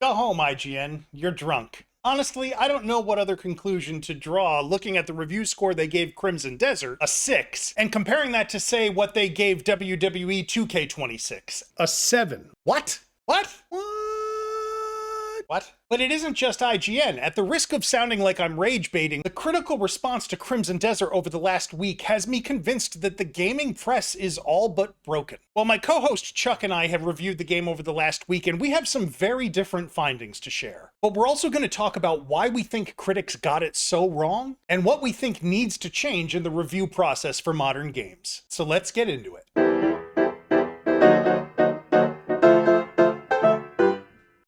Go home, IGN. You're drunk. Honestly, I don't know what other conclusion to draw looking at the review score they gave Crimson Desert, a 6, and comparing that to, say, what they gave WWE 2K26, a 7. What? What? What? But it isn't just IGN. At the risk of sounding like I'm rage baiting, the critical response to Crimson Desert over the last week has me convinced that the gaming press is all but broken. Well, my co-host Chuck and I have reviewed the game over the last week, and we have some very different findings to share. But we're also going to talk about why we think critics got it so wrong, and what we think needs to change in the review process for modern games. So let's get into it.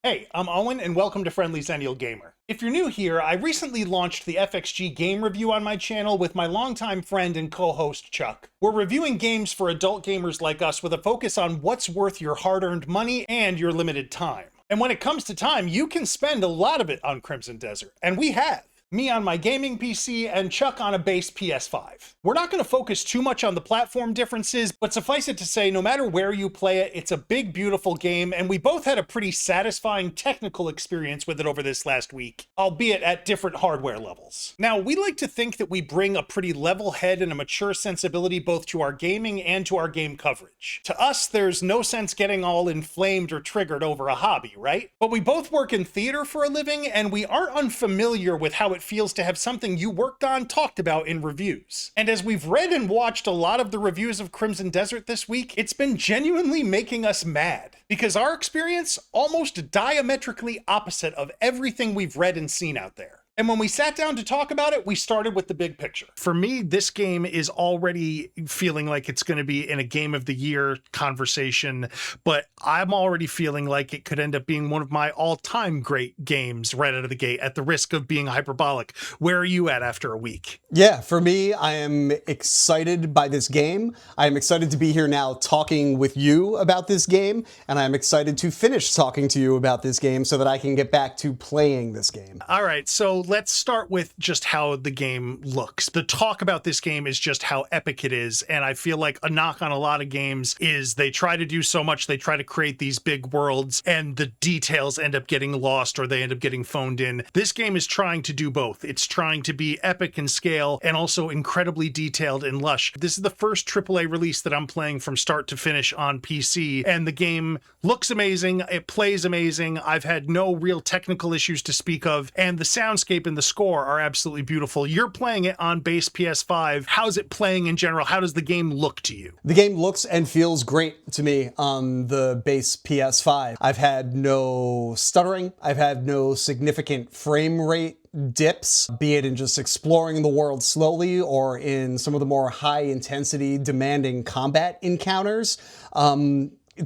Hey, I'm Owen, and welcome to Friendly Xennial Gamer. If you're new here, I recently launched the FXG game review on my channel with my longtime friend and co-host Chuck. We're reviewing games for adult gamers like us with a focus on what's worth your hard-earned money and your limited time. And when it comes to time, you can spend a lot of it on Crimson Desert, and we have. Me on my gaming PC and Chuck on a base PS5. We're not going to focus too much on the platform differences, but suffice it to say, no matter where you play it, it's a big, beautiful game, and we both had a pretty satisfying technical experience with it over this last week, albeit at different hardware levels. Now, we like to think that we bring a pretty level head and a mature sensibility both to our gaming and to our game coverage. To us, there's no sense getting all inflamed or triggered over a hobby, right? But we both work in theater for a living, and we aren't unfamiliar with how it feels to have something you worked on talked about in reviews. And as we've read and watched a lot of the reviews of Crimson Desert this week, it's been genuinely making us mad. Because our experience almost diametrically opposite of everything we've read and seen out there. And when we sat down to talk about it, we started with the big picture. For me, this game is already feeling like it's going to be in a Game of the Year conversation, but I'm already feeling like it could end up being one of my all-time great games right out of the gate, at the risk of being hyperbolic. Where are you at after a week? Yeah, for me, I am excited by this game. I am excited to be here now talking with you about this game, and I'm excited to finish talking to you about this game so that I can get back to playing this game. All right, so let's start with just how the game looks. The talk about this game is just how epic it is, and I feel like a knock on a lot of games is they try to do so much, they try to create these big worlds, and the details end up getting lost or they end up getting phoned in. This game is trying to do both. It's trying to be epic in scale and also incredibly detailed and lush. This is the first AAA release that I'm playing from start to finish on PC, and the game looks amazing, it plays amazing, I've had no real technical issues to speak of, and the soundscape and the score are absolutely beautiful. You're playing it on base PS5. How's it playing in general? How does the game look to you? The game looks and feels great to me on the base PS5. I've had no stuttering. I've had no significant frame rate dips, be it in just exploring the world slowly or in some of the more high intensity demanding combat encounters.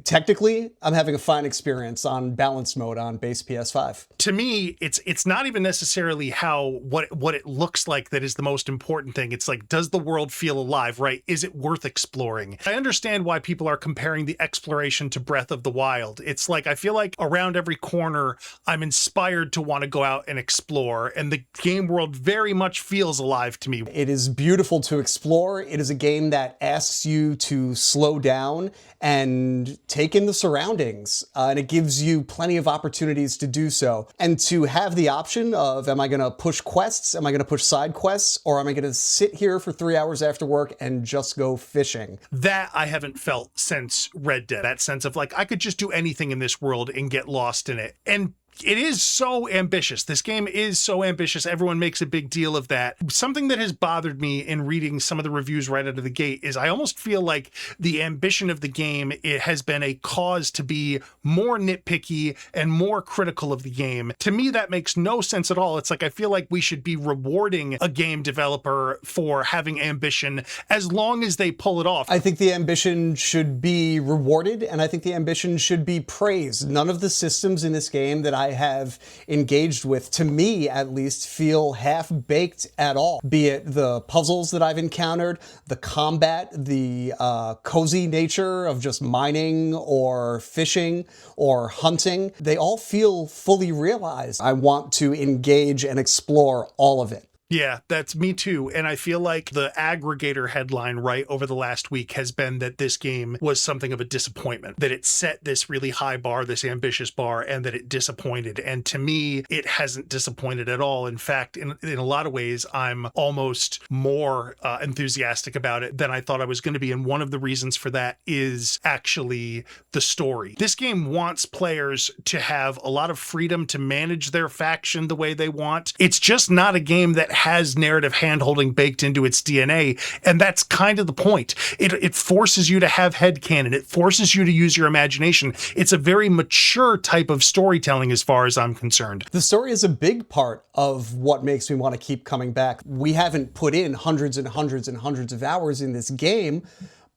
Technically, I'm having a fine experience on balanced mode on base PS5. To me, it's not even necessarily what it looks like that is the most important thing. It's like, does the world feel alive, right? Is it worth exploring? I understand why people are comparing the exploration to Breath of the Wild. It's like, I feel like around every corner, I'm inspired to want to go out and explore, and the game world very much feels alive to me. It is beautiful to explore. It is a game that asks you to slow down and take in the surroundings, and it gives you plenty of opportunities to do so. And to have the option of, am I going to push quests, am I going to push side quests, or am I going to sit here for 3 hours after work and just go fishing? That I haven't felt since Red Dead. That sense of like, I could just do anything in this world and get lost in it. And it is so ambitious. This game is so ambitious. Everyone makes a big deal of that. Something that has bothered me in reading some of the reviews right out of the gate is I almost feel like the ambition of the game, it has been a cause to be more nitpicky and more critical of the game. To me, that makes no sense at all. It's like, I feel like we should be rewarding a game developer for having ambition as long as they pull it off. I think the ambition should be rewarded, and I think the ambition should be praised. None of the systems in this game that I have engaged with, to me at least, feel half-baked at all. Be it the puzzles that I've encountered, the combat, the cozy nature of just mining or fishing or hunting, they all feel fully realized. I want to engage and explore all of it. Yeah, that's me too. And I feel like the aggregator headline right over the last week has been that this game was something of a disappointment, that it set this really high bar, this ambitious bar, and that it disappointed. And to me, it hasn't disappointed at all. In fact, in a lot of ways, I'm almost more enthusiastic about it than I thought I was going to be. And one of the reasons for that is actually the story. This game wants players to have a lot of freedom to manage their faction the way they want. It's just not a game that has narrative handholding baked into its DNA, and that's kind of the point. It forces you to have headcanon. It forces you to use your imagination. It's a very mature type of storytelling as far as I'm concerned. The story is a big part of what makes me want to keep coming back. We haven't put in hundreds and hundreds and hundreds of hours in this game,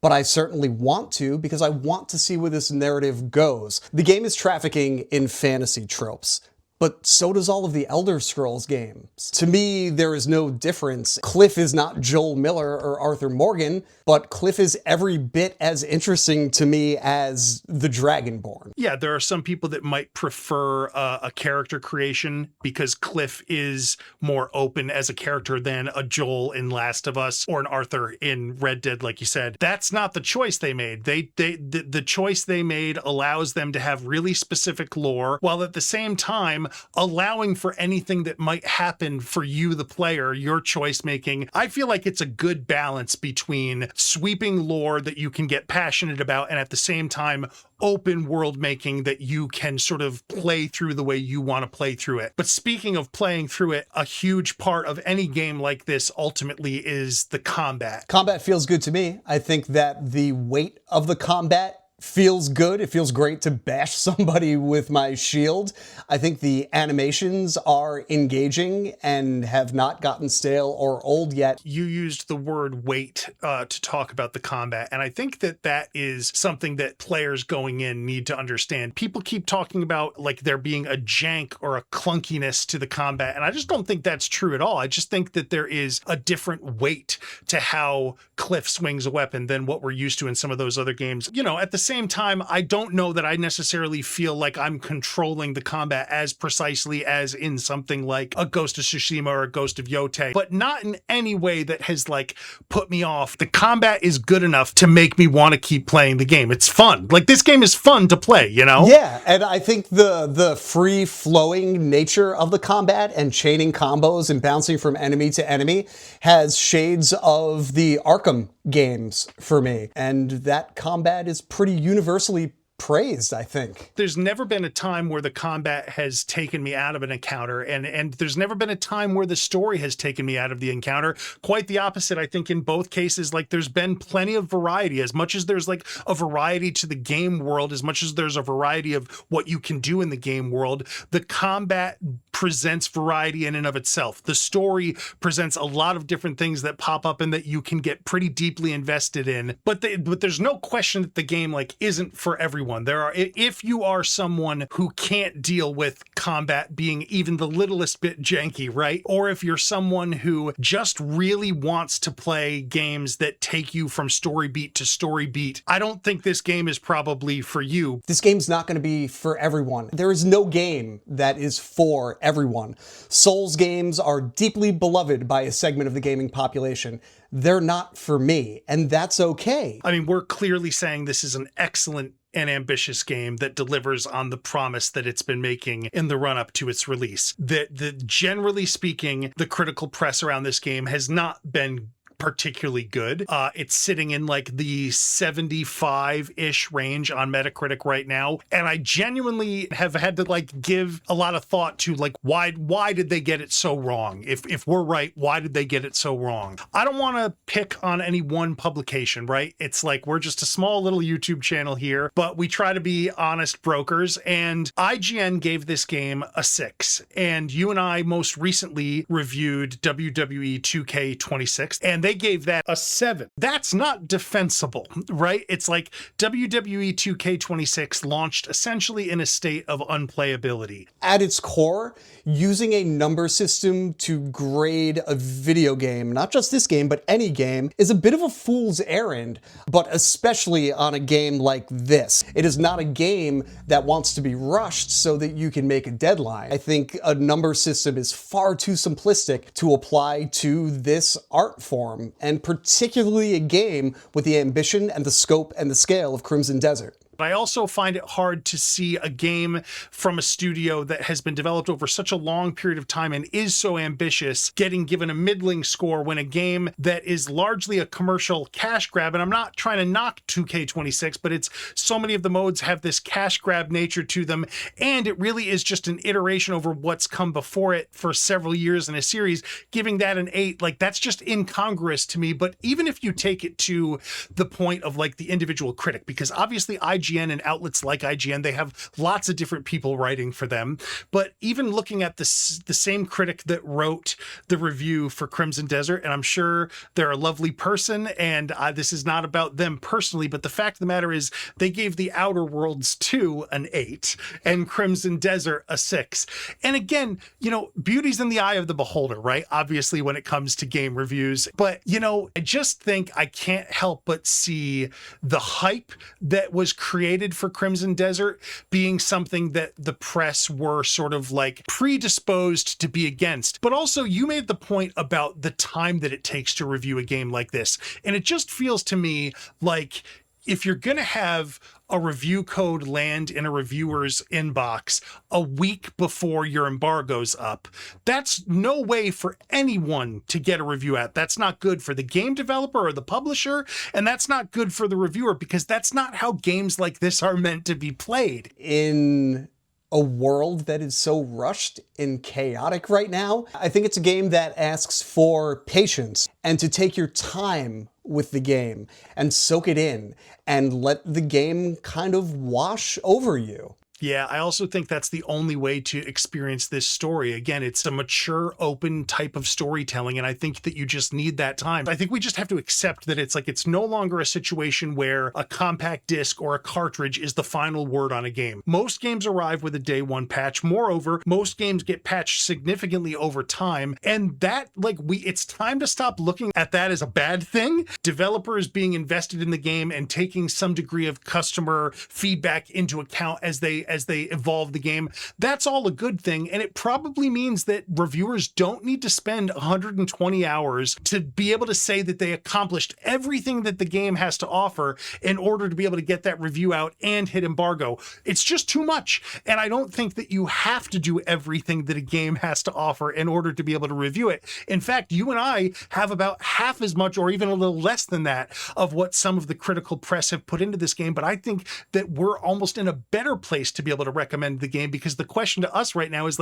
but I certainly want to, because I want to see where this narrative goes. The game is trafficking in fantasy tropes, but so does all of the Elder Scrolls games. To me, there is no difference. Cliff is not Joel Miller or Arthur Morgan, but Cliff is every bit as interesting to me as the Dragonborn. Yeah, there are some people that might prefer a character creation because Cliff is more open as a character than a Joel in Last of Us or an Arthur in Red Dead, like you said. That's not the choice they made. The choice they made allows them to have really specific lore, while at the same time allowing for anything that might happen for you, the player, your choice making. I feel like it's a good balance between sweeping lore that you can get passionate about and at the same time open world making that you can sort of play through the way you want to play through it. But speaking of playing through it, a huge part of any game like this ultimately is the combat. Combat feels good to me. I think that the weight of the combat feels good. It feels great to bash somebody with my shield. I think the animations are engaging and have not gotten stale or old yet. You used the word weight to talk about the combat, and I think that that is something that players going in need to understand. People keep talking about like there being a jank or a clunkiness to the combat, and I just don't think that's true at all. I just think that there is a different weight to how Cliff swings a weapon than what we're used to in some of those other games. You know, at the same time, I don't know that I necessarily feel like I'm controlling the combat as precisely as in something like a Ghost of Tsushima or a Ghost of Yotei, but not in any way that has like put me off. The combat is good enough to make me want to keep playing the game. It's fun. Like, this game is fun to play, you know? Yeah, and I think the free-flowing nature of the combat and chaining combos and bouncing from enemy to enemy has shades of the Arkham games for me. And that combat is pretty universally praised, I think. There's never been a time where the combat has taken me out of an encounter, and there's never been a time where the story has taken me out of the encounter. Quite the opposite, I think, in both cases. Like, there's been plenty of variety. As much as there's like a variety to the game world, as much as there's a variety of what you can do in the game world, the combat presents variety in and of itself. The story presents a lot of different things that pop up and that you can get pretty deeply invested in. But there's no question that the game like isn't for everyone. If you are someone who can't deal with combat being even the littlest bit janky, right? Or if you're someone who just really wants to play games that take you from story beat to story beat, I don't think this game is probably for you. This game's not going to be for everyone. There is no game that is for everyone. Souls games are deeply beloved by a segment of the gaming population. They're not for me, and that's okay. I mean, we're clearly saying this is an excellent and ambitious game that delivers on the promise that it's been making in the run-up to its release. That generally speaking, the critical press around this game has not been particularly good. It's sitting in like the 75-ish range on Metacritic right now, and I genuinely have had to like give a lot of thought to like why did they get it so wrong? If we're right, why did they get it so wrong? I don't want to pick on any one publication, right? It's like we're just a small little YouTube channel here, but we try to be honest brokers, and IGN gave this game a 6, and you and I most recently reviewed WWE 2K26, and they they gave that a 7. That's not defensible, right? It's like WWE 2K26 launched essentially in a state of unplayability. At its core, using a number system to grade a video game, not just this game, but any game, is a bit of a fool's errand, but especially on a game like this. It is not a game that wants to be rushed so that you can make a deadline. I think a number system is far too simplistic to apply to this art form, and particularly a game with the ambition and the scope and the scale of Crimson Desert. But I also find it hard to see a game from a studio that has been developed over such a long period of time and is so ambitious getting given a middling score when a game that is largely a commercial cash grab, and I'm not trying to knock 2K26, but it's so many of the modes have this cash grab nature to them, and it really is just an iteration over what's come before it for several years in a series. Giving that an 8, like, that's just incongruous to me. But even if you take it to the point of like the individual critic, because obviously IGN and outlets like IGN, they have lots of different people writing for them. But even looking at the same critic that wrote the review for Crimson Desert, and I'm sure they're a lovely person, and this is not about them personally, but the fact of the matter is they gave The Outer Worlds 2 an 8 and Crimson Desert a 6. And again, you know, beauty's in the eye of the beholder, right? Obviously, when it comes to game reviews. But, you know, I just think I can't help but see the hype that was created for Crimson Desert being something that the press were sort of like predisposed to be against. But also, you made the point about the time that it takes to review a game like this. And it just feels to me like if you're going to have a review code land in a reviewer's inbox a week before your embargo's up, that's no way for anyone to get a review out. That's not good for the game developer or the publisher, and that's not good for the reviewer, because that's not how games like this are meant to be played. In a world that is so rushed and chaotic right now, I think it's a game that asks for patience and to take your time with the game and soak it in and let the game kind of wash over you. Yeah, I also think that's the only way to experience this story. Again, it's a mature, open type of storytelling, and I think that you just need that time. I think we just have to accept that it's no longer a situation where a compact disc or a cartridge is the final word on a game. Most games arrive with a day one patch. Moreover, most games get patched significantly over time, and that, it's time to stop looking at that as a bad thing. Developers being invested in the game and taking some degree of customer feedback into account as they evolve the game, that's all a good thing. And it probably means that reviewers don't need to spend 120 hours to be able to say that they accomplished everything that the game has to offer in order to be able to get that review out and hit embargo. It's just too much. And I don't think that you have to do everything that a game has to offer in order to be able to review it. In fact, you and I have about half as much, or even a little less than that, of what some of the critical press have put into this game. But I think that we're almost in a better place to be able to recommend the game, because the question to us right now is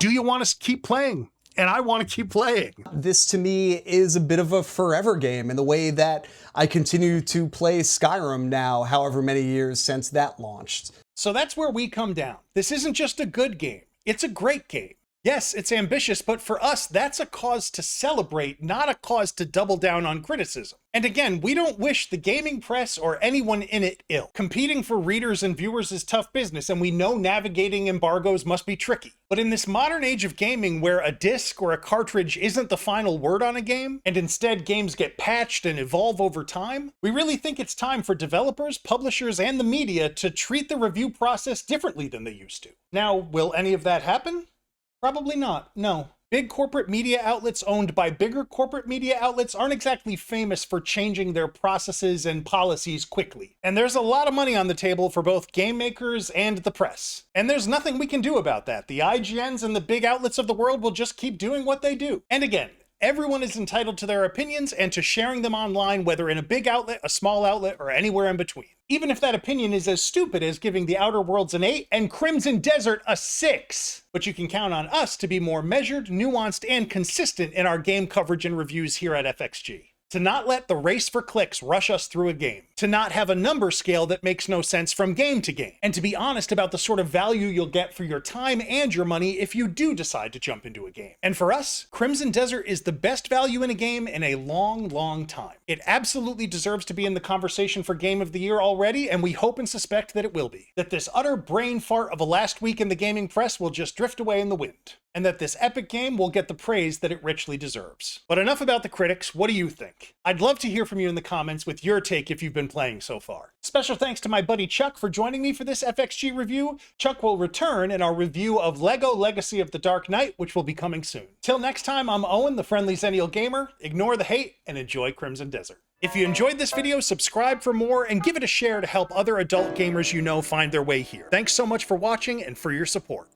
do you want to keep playing? And I want to keep playing. This to me is a bit of a forever game in the way that I continue to play Skyrim now, however many years since that launched. So that's where we come down. This isn't just a good game. It's a great game. Yes, it's ambitious, but for us, that's a cause to celebrate, not a cause to double down on criticism. And again, we don't wish the gaming press or anyone in it ill. Competing for readers and viewers is tough business, and we know navigating embargoes must be tricky. But in this modern age of gaming, where a disc or a cartridge isn't the final word on a game, and instead games get patched and evolve over time, we really think it's time for developers, publishers, and the media to treat the review process differently than they used to. Now, will any of that happen? Probably not, no. Big corporate media outlets owned by bigger corporate media outlets aren't exactly famous for changing their processes and policies quickly. And there's a lot of money on the table for both game makers and the press. And there's nothing we can do about that. The IGNs and the big outlets of the world will just keep doing what they do. And again, everyone is entitled to their opinions and to sharing them online, whether in a big outlet, a small outlet, or anywhere in between. Even if that opinion is as stupid as giving The Outer Worlds an 8 and Crimson Desert a 6. But you can count on us to be more measured, nuanced, and consistent in our game coverage and reviews here at FXG. To not let the race for clicks rush us through a game. To not have a number scale that makes no sense from game to game. And to be honest about the sort of value you'll get for your time and your money if you do decide to jump into a game. And for us, Crimson Desert is the best value in a game in a long, long time. It absolutely deserves to be in the conversation for Game of the Year already, and we hope and suspect that it will be. That this utter brain fart of a last week in the gaming press will just drift away in the wind. And that this epic game will get the praise that it richly deserves. But enough about the critics, what do you think? I'd love to hear from you in the comments with your take if you've been playing so far. Special thanks to my buddy Chuck for joining me for this FXG review. Chuck will return in our review of LEGO Legacy of the Dark Knight, which will be coming soon. Till next time, I'm Owen, the friendly Xennial gamer. Ignore the hate and enjoy Crimson Desert. If you enjoyed this video, subscribe for more and give it a share to help other adult gamers you know find their way here. Thanks so much for watching and for your support.